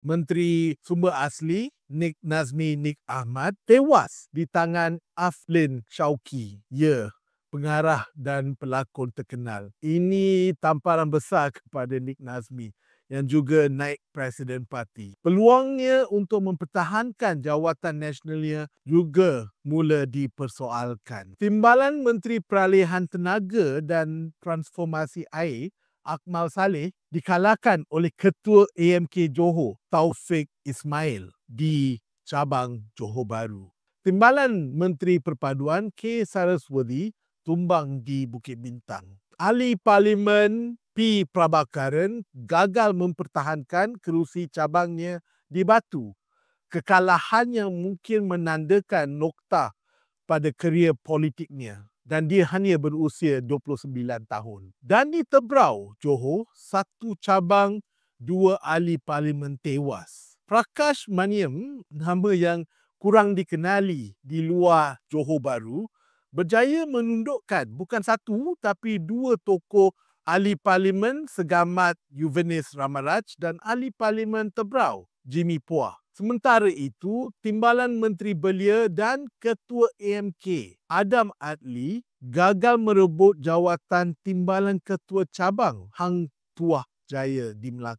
Menteri Sumber Asli Nik Nazmi Nik Ahmad tewas di tangan Aflin Shauki. Ya, pengarah dan pelakon terkenal. Ini tamparan besar kepada Nik Nazmi yang juga naik Presiden Parti. Peluangnya untuk mempertahankan jawatan nasionalnya juga mula dipersoalkan. Timbalan Menteri Peralihan Tenaga dan Transformasi Air Akmal Saleh dikalahkan oleh Ketua AMK Johor Taufik Ismail di cabang Johor Bahru. Timbalan Menteri Perpaduan K. Saraswati tumbang di Bukit Bintang. Ahli Parlimen P. Prabhakaran gagal mempertahankan kerusi cabangnya di Batu. Kekalahan yang mungkin menandakan noktah pada kerjaya politiknya dan dia hanya berusia 29 tahun. Dan di Tebrau, Johor, satu cabang, dua ahli parlimen tewas. Prakash Maniam, nama yang kurang dikenali di luar Johor Bahru, berjaya menundukkan bukan satu tapi dua tokoh ahli parlimen Segamat Yuvenis Ramaraj dan ahli parlimen Tebrau, Jimmy Puah. Sementara itu, Timbalan Menteri Belia dan Ketua AMK Adam Adli gagal merebut jawatan Timbalan Ketua Cabang Hang Tuah Jaya di Melaka.